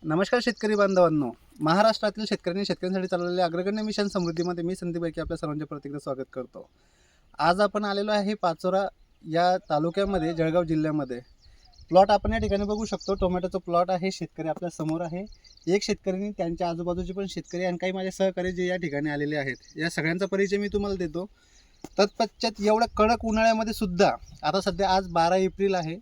नमस्कार शेतकरी बांधवांनो. महाराष्ट्रातील शेतकऱ्यांसाठी चालवलेल्या अग्रगण्य मिशन समृद्धीमध्ये मी संदीप बैकी आपल्या सर्वांचे प्रतिक्रिया स्वागत करतो. आज आपण आलेलो आहे पाचोरा या तालुक्यामध्ये, जळगाव जिल्ह्यामध्ये. प्लॉट आपण या ठिकाणी बघू शकतो. टोमॅटोचं प्लॉट आहे. शेतकरी आपल्या समोर आहे. एक शेतकरी, त्यांच्या आजूबाजूचे पण शेतकरी आणि काही माझे सहकारी जे या ठिकाणी आलेले आहेत, या सगळ्यांचा परिचय मी तुम्हाला देतो. तत्पश्चात एवढ्या कडक उन्हाळ्यामध्ये सुद्धा, आता सध्या आज 12 एप्रिल आहे,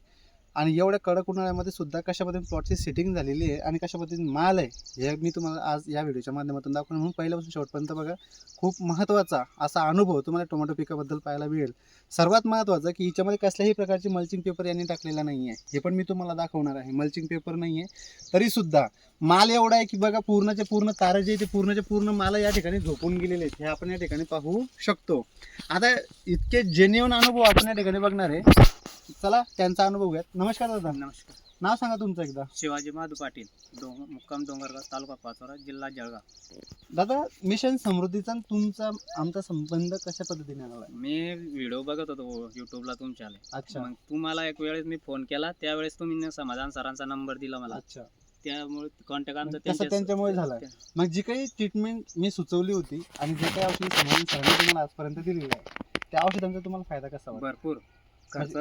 आणि एवढ्या कडक उन्हाळ्यामध्ये सुद्धा कशा पद्धतीने प्लॉटची सेटिंग झालेली आहे आणि कशा पद्धतीने माल आहे, हे मी तुम्हाला आज या व्हिडिओच्या माध्यमातून दाखवणार. म्हणून पहिल्यापासून शेवटपर्यंत बघा. खूप महत्त्वाचा असा अनुभव तुम्हाला टोमॅटो पिकाबद्दल पाहायला मिळेल. सर्वात महत्त्वाचं की हिच्यामध्ये कसल्याही प्रकारची मल्चिंग पेपर यांनी टाकलेला नाही आहे, हे पण मी तुम्हाला दाखवणार आहे. मल्चिंग पेपर नाही आहे, तरीसुद्धा माल एवढा आहे की बघा, पूर्णचे पूर्ण तारे जे ते पूर्णचे पूर्ण माल या ठिकाणी झोपून गेलेले आहेत, हे आपण या ठिकाणी पाहू शकतो. आता इतके जेन्युइन अनुभव आपण या ठिकाणी बघणार आहे. चला त्यांचा अनुभव घ्या. नमस्कार दादा. नमस्कार. नाव सांगा तुमचं एकदा. शिवाजी महादू पाटील, मुक्काम डोंगरगाव, तालुका पाचोरा, जिल्हा जळगाव. दादा, मिशन समृद्धीचा आणि तुमचा आमचा संबंध कशा पद्धतीने आला? मी व्हिडिओ बघत होतो युट्यूबला तुमच्या. अच्छा. मग तुम्हाला एक वेळेस मी फोन केला, त्यावेळेस तुम्ही समाधान सरांचा नंबर दिला मला. अच्छा. त्यामुळे कॉन्टॅक्ट आमचा त्यांच्यामुळे झाला. मग जी काही ट्रीटमेंट मी सुचवली होती आणि जे काही औषधी समाधान सरांनी तुम्हाला आजपर्यंत दिलेली आहे, त्या औषधांचा तुम्हाला फायदा कसा वाटला? भरपूर खर्च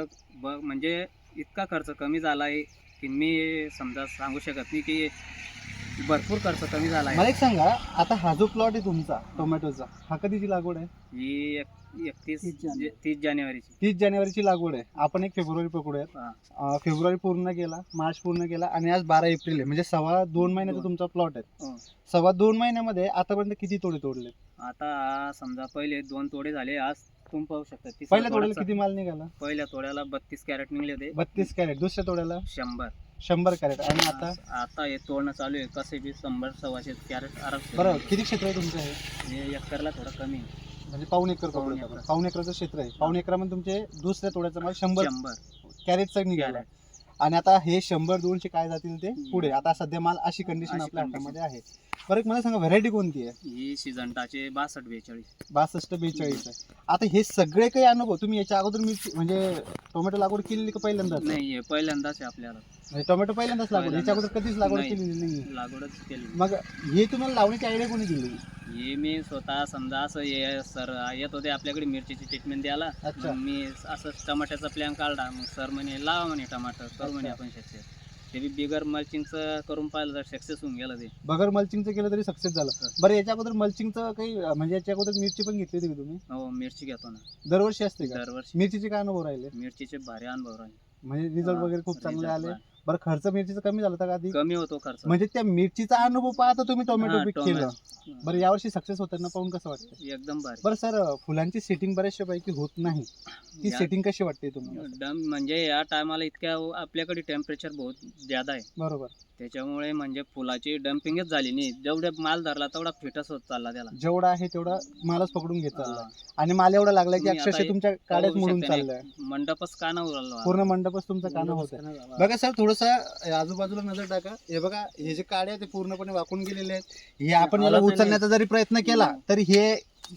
म्हणजे इतका खर्च कमी झाला आहे की मी समजा सांगू शकत नाही की भरपूर खर्च कमी झाला मला आहे. एक सांगा, आता हा जो प्लॉट आहे तुमचा टोमॅटोचा, हा कधीची लागवड आहे? ही 30 जानेवारीची. 30 जानेवारीची लागवड आहे. आपण 1 फेब्रुवारी पकडूयात. हा. फेब्रुवारी पूर्ण गेला, मार्च पूर्ण गेला, आणि आज 12 एप्रिल आहे. म्हणजे 2.25 महिन्याचा तुमचा प्लॉट आहे. हो. 2.25 महिन्यामध्ये आतापर्यंत किती तोडे तोडले? आता समजा पहिले 2 तोडे झाले, आज तुम्ही पाहू शकता. पहिल्या तोड्याला किती माल निघाला? पहिल्या तोड्याला 32 कॅरेट निघले होते. 32 कॅरेट. दुसऱ्या तोड्याला 100 कॅरेट. आणि आता हे तोडणं चालू आहे. कसे बी 100-125 कॅरेट आराम. बरं, किती क्षेत्र आहे तुमचं? हे हे एकरला थोडं कमी आहे. म्हणजे पाऊण एकर पाऊण पकडूयात आपण. एकर. पाऊण एकराचं क्षेत्र आहे. पाऊण एकरामध्ये तुमचे दुसऱ्या तोड्याचा माल 100 कॅरेटचा निघाला. आणि आता हे 100-200 काय जातील ते पुढे. आता सध्या माल अशी कंडिशन अशी आपल्या condition. हातामध्ये आहे. बरं, एक मला सांगा, व्हरायटी कोणती आहे? ही सिजंटाचे 62-42. 62-42 आहे. आता हे सगळे काही अनुभव तुम्ही याच्या अगोदर म्हणजे टोमॅटो लागवड केलेली का पहिल्यांदाच? नाही, हे पहिल्यांदाच आहे आपल्याला. म्हणजे टोमॅटो पहिल्यांदाच लागवड, याच्या अगोदर कधीच लागवड नाही. केलेली नाही? लागवडच केली. मग हे तुम्हाला लावण्याची आयडिया कोणी दिली? हे मी स्वतः समजा असं हे सर येत होते आपल्याकडे मिरचीची ट्रीटमेंट द्यायला. अच्छा. मग मी असं टमाट्याचा प्लॅन काढला. मग सर म्हणे लावा म्हणे टमाटर, करू म्हणे अच्छा. आपण सक्सेस. ते बी बिगर मल्चिंगचं करून पाहिलं तर सक्सेस होऊन गेलं ते. बगर मल्चिंगचं केलं तरी सक्सेस झालं. बरं, याच्या अगोदर मल्चिंगचं काही म्हणजे याच्या अगोदर मिरची पण घेतली होती का तुम्ही? हो, मिरची घेतो ना दरवर्षी असते का? दरवर्षी. मिरचीचे काय अनुभव राहिले? मिरचीचे भारी अनुभव राहिले. म्हणजे रिझल्ट वगैरे खूप चांगले result आले? भारी. बरं, खर्च मिरचीचा कमी झाला होता का आधी? कमी होतो खर्च. म्हणजे त्या मिरचीचा अनुभव पाहता तुम्ही टोमॅटो हा, पीक टोमॅटो. केलं. बरं, यावर्षी सक्सेस होताना पाहून कसं वाटतं? एकदम भारी. बरं सर, फुलांची सेटिंग बऱ्याचशा पैकी होत नाही, ती या- सेटिंग कशी वाटते तुम्हाला? डम म्हणजे या टायमाला इतक्या आपल्याकडे टेम्परेचर बहुत ज्यादा आहे, बरोबर. त्याच्यामुळे म्हणजे फुलाची डम्पिंगच झाली नाही. जेवढे माल धरला तेवढा फिटच होत चालला त्याला. जेवढा आहे तेवढा मालच पकडून घेत चाललाय. हा. आणि माल एवढा लागलाय की तुम्ही अक्षरशः आता तुमच्या काड्यात पाहू मोडून शकता नाही. चाललाय. मंडपच काना उरला. पूर्ण मंडपच तुमचं कानं होत आहे. बघा सर, थोडस आजूबाजूला नजर टाका. हे बघा, हे जे काडे आहेत ते पूर्णपणे वाकून गेलेले आहेत. हे आपण याला आवाज नाही. उचलण्याचा जरी प्रयत्न केला तरी हे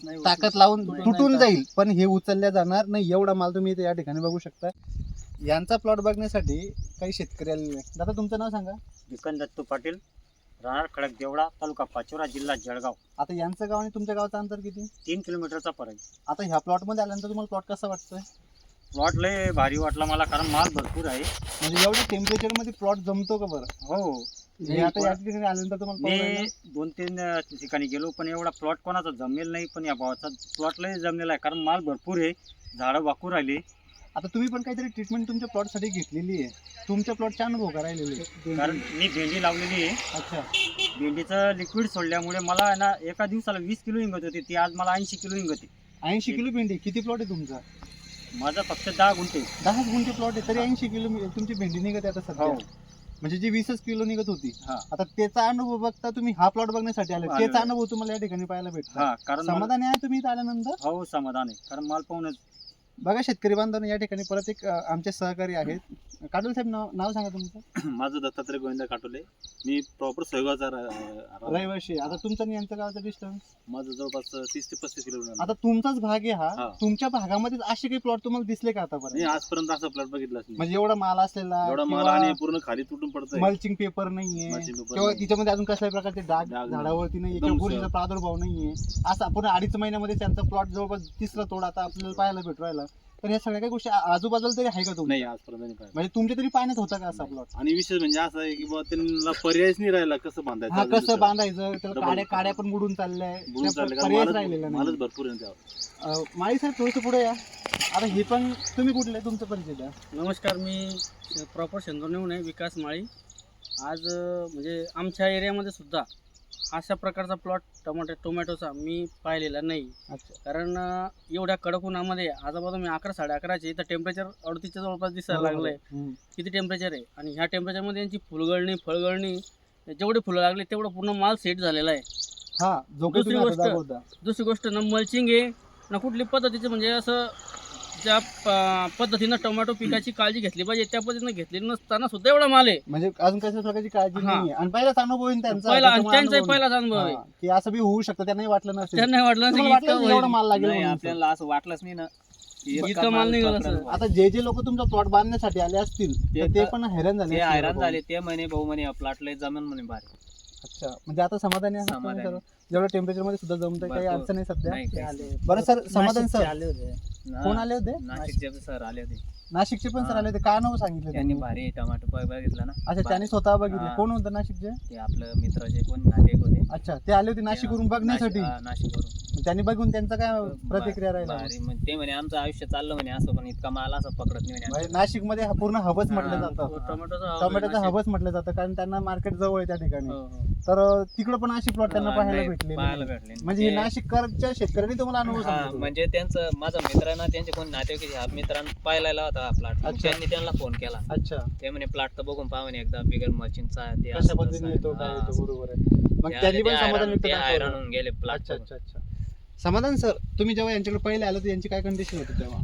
नाही होत. ताकद लावून नाही. तुटून जाईल, पण हे उचलल्या जाणार नाही. एवढा माल तुम्ही इथे या ठिकाणी बघू शकता. यांचा प्लॉट बघण्यासाठी काही शेतकरी आलेले आहेत. दादा, तुमचं नाव सांगा. विकन दत्तू पाटील, राहणार खडक देवळा, तालुका पाचोरा, जिल्हा जळगाव. आता यांचं गाव आणि तुमच्या गावाचं अंतर किती? 3 किलोमीटरचा फरक. आता ह्या प्लॉट मध्ये आल्यानंतर तुम्हाला प्लॉट कसा वाटतोय? प्लॉट लय भारी वाटला मला, कारण माल भरपूर आहे. म्हणजे एवढ्या टेम्परेचर मध्ये प्लॉट जमतो का बरं? हो, हे आता या ठिकाणी आल्यानंतर तुम्हाला पाहू राहिलं. मी 2-3 ठिकाणी गेलो, पण एवढा प्लॉट कोणाचा जमेल नाही. पण या भावाचा प्लॉट लय जमलेला आहे, कारण माल भरपूर आहे, झाडं वाकू राहिली. आता तुम्ही पण काहीतरी ट्रीटमेंट तुमच्या प्लॉट साठी घेतलेली आहे. तुमच्या प्लॉटचे अनुभव का राहिलेले? कारण मी भेंडी लावलेली आहे. अच्छा. भेंडीचं लिक्विड सोडल्यामुळे मला आहे ना, एका दिवसाला 20 किलो हिंगत होती, ती आज मला 80 किलो हिंगत होती. 80 किलो भेंडी. किती प्लॉट आहे तुमचा? माझं फक्त 10 गुंठे. 10 गुंठे प्लॉट आहे, तरी 80 किलो तुमची भेंडी निघत आहे आता सध्या. हो. म्हणजे जी 20 किलो निघत होती. हा. आता त्याचा अनुभव बघता तुम्ही हा प्लॉट बघण्यासाठी आले, आलेलो त्याचा आहे. अनुभव तुम्हाला या ठिकाणी पाहायला भेटतो. हा, कारण मला- समाधानी आहे तुम्ही इथं आल्यानंतर? हो, समाधान आहे, कारण माल पाहूनच. बघा शेतकरी बांधवांनो, या ठिकाणी परत एक आमचे सहकारी आहेत. काटोले साहेब, नाव सांगा तुमचं. माझं दत्तात्रय गोविंद काटोले. मी प्रॉपर सोयगावचा रहिवाशी. आता तुमचं आणि यांचं गावचं डिस्टन्स माझं जवळपास 30 ते 35 किलोमीटर. आता तुमचाच भाग आहे हा. हा. तुमच्या भागामध्ये असे काही प्लॉट तुम्हाला दिसले का आतापर्यंत? नाही, आजपर्यंत असा प्लॉट बघितलाच नाही. म्हणजे एवढा माल असलेला एवढा माल आणि पूर्ण खाली तुटून पडतोय. मल्चिंग पेपर नाहीये Mulching paper किंवा नाही. तिच्यामध्ये अजून कसल्याही प्रकारचे डाग डाग नाही. झाडावरती नाहीये एकदम किंवा बुरशीचा सर. प्रादुर्भाव नाहीये. असा पूर्ण 2.5 महिन्यामध्ये त्यांचा प्लॉट जवळपास 3रा तोडा आता आपल्याला पाहायला भेटू राहिला. तर ह्या सगळ्या काही गोष्टी आजूबाजूला तरी आहे का तुम्ही? नाही, आजपर्यंत नाही पाहिलं. म्हणजे तुमच्या तरी पाण्यात होता का असा प्लॉट? आणि विशेष म्हणजे असं आहे की बाबा त्यांना पर्यायच नाही राहिला कसं बांधायचं. हा, अजून कसं दुसरं. बांधायचं? त्याला डबल काड्या पण बुडून चालल्या, बुडून चालले कारण पर्यायच राहिलेला मालच नाही. भरपूर आहे त्यावर. माळी साहेब, थोडंसं पुढे या. आता हे पण तुम्ही कुठले, तुमचं परिचय द्या. नमस्कार, मी प्रॉपर शेंदूरहून आहे, विकास माळी. आज म्हणजे आमच्या एरियामध्ये सुद्धा अशा प्रकारचा प्लॉट टोमॅटोचा मी पाहिलेला नाही. अच्छा. कारण एवढ्या कडक उन्हामध्ये आजूबाजू मी 11 साडे11चे इथं टेम्परेचर 38च्या जवळपास दिसायला लागलं आहे. हम्म. किती टेम्परेचर आहे आणि ह्या टेम्परेचरमध्ये यांची फुलगळणी फळगळणी जेवढे फुलं लागले तेवढं पूर्ण माल सेट झालेला आहे. हा, जो काही दुसरी तुम्ही आता गोष्ट- दाखवता. दुसरी गोष्ट ना मल्चिंग आहे ना कुठली पद्धतीचं, म्हणजे असं ज्या पद्धतीनं टोमॅटो पिकाची काळजी घेतली पाहिजे त्या पद्धतीनं घेतली नसताना सुद्धा एवढा माल आहे. म्हणजे अजून कशा प्रकारची काळजी हा. नाही. आणि पहिलाच अनुभव आहे त्यांचा. पहिला त्याच्यामुळे त्यांचाही अनुभव पहिलाच अनुभव आहे. हा, की असं बी होऊ शकतं, त्यांनाही वाटलं नसेल. त्यांना वाटलं तुम्हाला नाही वाटलं इतकं नाही एवढा होईल. माल लागेल नाही, म्हणून. आपल्याला असं वाटलंच नाही ना की इतका माल निघाला पकडलं असं. बुवा. आता जे लोक तुमचा प्लॉट बांधण्यासाठी आले असतील तर ते पण हैराण झाले ते असतील हैराण बाबा. झाले. ते म्हणे भाऊ म्हणे प्लॉटला जमीन म्हणे भारी. अच्छा, म्हणजे आता समाधानी आहात तुम्ही समाधानी. सर्व? जेवढं टेम्परेचर मध्ये सुद्धा जमतंय, काही भरपूर. अडचण नाही सध्या? नाही, ते काहीच आले. बरं सर, समाधान सर. आले होते. नाही. कोण आले होते? नाशिकचे सर आले होते. नाशिकचे पण सर हा. आले होते. काय नाव सांगितलं त्यांनी त्यांनी? भारी टमाटो बघितलं ना. अच्छा, त्यांनी स्वतः बघितले. हा. कोण होतं नाशिकचे? ते आपलं मित्राचे कोण नातेवाईक होते. अच्छा, ते आले होते नाशिकवरून बघण्यासाठी. नाशिकवरून त्यांनी बघून त्यांचा काय प्रतिक्रिया राहिला? भारी. मग ते म्हणे आमचं आयुष्य चाललं म्हणे असं, पण इतका माल असं पकडत नाही म्हणे. म्हणजे नाशिकमध्ये हा पूर्ण हबच म्हटलं हा. जातं. टोमॅटोचा टोमॅटोचं हबच म्हटलं जातं, कारण त्यांना मार्केट जवळ आहे त्या ठिकाणी. हो, हो. तर तिकडं पण अशी प्लॉट त्यांना पाहायला नाही, भेटले पाहायला नाही. भेटले. म्हणजे हे ते- नाशिकच्या शेतकऱ्यांनी तुम्हाला अनुभव हा, सांगितला. म्हणजे त्यांचं माझा मित्र आहे ना, त्यांचे कोण नातेवाईक ह्या मित्रांनी पाहायला होता प्लॉट. अच्छा. त्यांनी त्यांना फोन केला. अच्छा, ते म्हणे प्लॉट तर बघून पहा म्हणे एकदा बिगर मचिनचा ते कशा असं पद्धतीने तसं येतो, आहे. काय हा, येतो, बरोबर आहे. मग ते त्यांनी आले, पण ते समाधान व्यक्त ते हैराण दाखवलं. होऊन गेले प्लॉट. अच्छा अच्छा अच्छा. समाधान सर, तुम्ही जेव्हा यांच्याकडे पहिले आले तर यांची काय कंडिशन होती तेव्हा?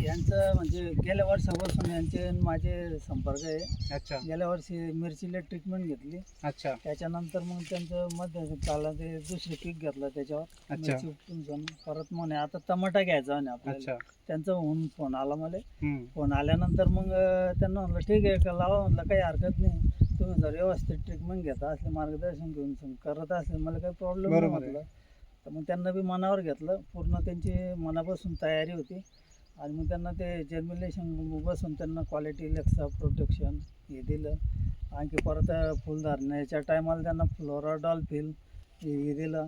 यांचं म्हणजे गेल्या वर्षापासून यांचे आणि माझे संपर्क आहे. अच्छा गेल्या वर्षी मिरचीला ट्रीटमेंट घेतली, अच्छा त्याच्यानंतर मग त्यांचं मध्ये चालला ते दुसरे पीक घेतलं त्याच्यावर अच्छा मिरची उपटून जाऊन परत म्हणे आता टमाटा घ्यायचा म्हणे आपल्याला. अच्छा. त्यांचा होऊन फोन आला मला. हम्म. फोन आल्यानंतर मग त्यांना म्हणलं ठीक आहे का लावा, म्हणलं काही हरकत नाही, तुम्ही जर व्यवस्थित ट्रीटमेंट घेता असले मार्गदर्शन घेऊन करत असले मला काही प्रॉब्लेम नाही बरोबर आहे. म्हटलं. तर मग त्यांना बी मनावर घेतलं, पूर्ण त्यांची मनापासून तयारी होती. आणि मग त्यांना ते जर्मिनेशन बसून त्यांना क्वालिटी लेक्सा प्रोटेक्शन हे दिलं. आणखी परत फुलधारण्याच्या टायमाला त्यांना फ्लोराडॉल फिल हे दिलं,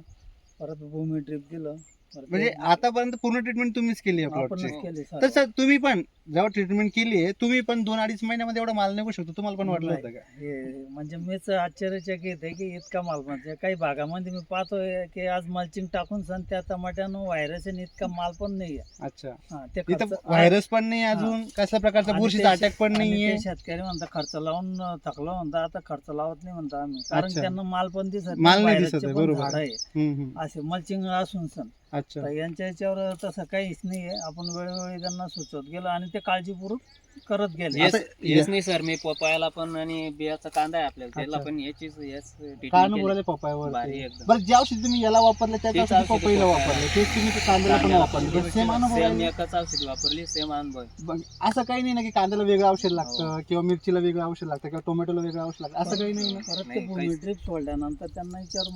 परत भूमी ड्रिप दिलं. परत म्हणजे ते आतापर्यंत पूर्ण ट्रीटमेंट तुम्हीच केली आहे आपणच प्लॉटची. केली तर सर्व. सर तुम्ही पण जेव्हा ट्रीटमेंट केली आहे, तुम्ही पण 2-2.5 महिन्यामध्ये एवढा माल निघू शकतो, तुम्हाला पण वाटलं होतं का? हे म्हणजे मीच आश्चर्यचकित आहे की इतका माल, म्हणजे काही भागामध्ये मी पाहतोय की आज मल्चिंग टाकून सण त्या टमाट्यानं व्हायरस आणि इतका माल पण नाही आहे. अच्छा, हा, ते इथं खर्च- व्हायरस पण नाही, अजून कसल्या प्रकारचा आणि बुरशीचा ते- अटॅक पण आणि नाहीये. ते शेतकरी म्हणता खर्च लावून थकलो, म्हणता आता खर्च लावत नाही म्हणता आम्ही, कारण अच्छा. त्यांना माल पण दिसत माल नाही व्हायरसचे दिसत आहे, पण बरोबर. झाडं आहे हम्म, हम्म. असे मल्चिंग असून सण. अच्छा तर यांच्या याच्यावर तसं काहीच नाही आहे. आपण वेळोवेळी त्यांना सुचवत गेलो आणि ते काळजीपूर्वक करत गेले. येस आता- येस नाही सर, मी पपायाला पण आणि बियाचा कांदा आहे आपल्याला, त्याला अच्छा. पण याचीच येस काय treatment बोलायला केली. पपायावर? भारी एकदम. बरं, ज्या औषधी तुम्ही याला वापरले त्याच तेच औषधी औषधी पपईला पपईला. वापरले, तेच तुम्ही ते कांद्याला पण कांद्याला वापरले. सेम अनुभव सेम आहे. एकच औषधी वापरली, सेम अनुभव आहे. बघ, असं काही नाही ना की कांद्याला वेगळं औषध हो. लागतं किंवा मिरचीला वेगळं औषध लागतं किंवा टोमॅटोला वेगळं औषध लागतं, असं काही नाही ना? परत नाही, ते भूमी काहीच- ड्रिप सोडल्यानंतर त्यांना विचार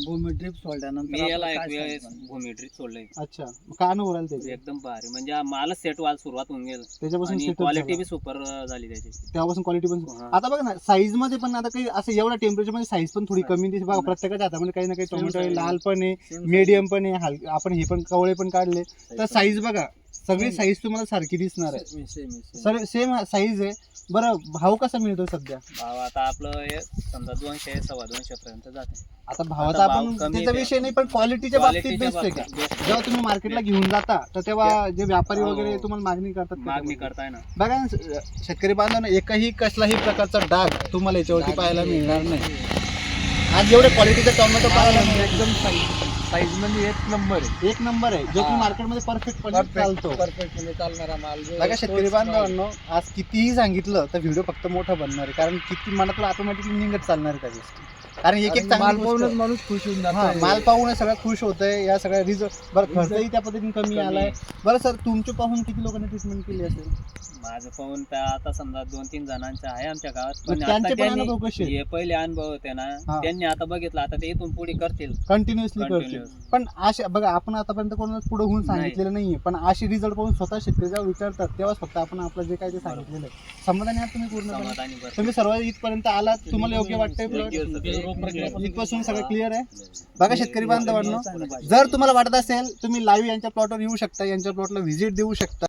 भूमी ड्रिप सोडल्यानंतर मी याला आपलं एक काय वेळेस सांगायचं? भूमी ड्रिप सोडलंय. अच्छा, मग काय अनुभव राहिला त्याचे? एकदम भारी, म्हणजे मालच सेट व्हायला सुरुवात होऊन गेलं त्याच्यापासून आणि settle क्वालिटी झाला. बी सुपर झाली त्याची. तेव्हापासून क्वालिटी पण. हा. आता बघा ना, साईज मध्ये पण आता काही असं एवढ्या टेम्परेचर मध्ये साईज पण थोडी कमी दिसते बघा. प्रत्येकाच्या हातामध्ये काही ना काही Same टोमॅटो आहे, size. लाल पण आहे, Same मीडियम पण आहे, आपण हे पण कवळे पण काढले, तर size. साईज बघा सगळी साईज तुम्हाला सारखी दिसणार आहे. Same, same, same. Sir same size आहे. बरं, भाव कसा मिळतो सध्या? भाव आता आपलं हे समजा 200 सव्वा 200 पर्यंत जाते. आता भावाचा आता भाव आपण कमी त्याचा आहे. विषय नाही, पण क्वालिटीच्या बाबतीत क्वालिटीच्या बेस्ट आहे का? बाबतीत best. जेव्हा तुम्ही मार्केटला घेऊन जाता तर तेव्हा जे व्यापारी हो. वगैरे तुम्हाला मागणी करतात मागणी त्याच्याबद्दल. करताय ना. बघा ना, शेतकरी बांधवांनो, एकही कसलाही प्रकारचा डाग तुम्हाला याच्यावरती पाहायला मिळणार नाही. आज जेवढे क्वालिटीचे टोमॅटो पाहायला मिळणार, एकदम साईज साईज मध्ये एक नंबर आहे. एक नंबर आहे जो की हा. मार्केटमध्ये परफेक्टपणे चालतो. परफेक्ट म्हणजे चालणारा माल जो बघा शेतकरी बांधवांनो, आज कितीही सांगितलं तर व्हिडिओ फक्त मोठा बनणार आहे, कारण किती मनातून ऑटोमॅटिकली निघत चालणार आहे त्या गोष्टी. कारण एक एक माल चांगली पाहूनच गोष्ट- माणूस खुश होऊन हा, जातो. माल पाहून सगळं खुश होतंय. या सगळ्या रिझल्ट बरं, खर्चही त्या पद्धतीने कमी आलाय. बरं सर, तुमचे पाहून किती लोकांनी ट्रीटमेंट केली असेल? माझं पाहून तर आता समजा 2-3 जणांच्या आहे आमच्या गावात, मग पण त्यांचे आता पण त्यांनी अनुभव कसे हे पहिले अनुभव होते ना, हा. त्यांनी आता बघितलं, आता ते इथून पुढे करतील कंटिन्युअसली करतील. कंटिन्यूअस. पण अशा बघा, आपण आतापर्यंत कोणाला पुढे होऊन सांगितलेलं नाहीये, पण अशी रिझल्ट पाहून स्वतः शेतकरी जेव्हा विचारतात तेव्हाच फक्त आपण आपलं जे काय ते सांगितलेलं आहे. समाधानी आहात तुम्ही पूर्णपणे? समाधानी भरपूर. तुम्ही सर्व इथपर्यंत आलात, तुम्हाला योग्य वाटतंय प्लॉट? इथपासून सगळं क्लिअर आहे. बघा शेतकरी बांधवांनो, जर तुम्हाला वाटत असेल तुम्ही लाईव्ह यांच्या प्लॉटवर येऊ शकता, यांच्या प्लॉटला व्हिजिट देऊ शकता.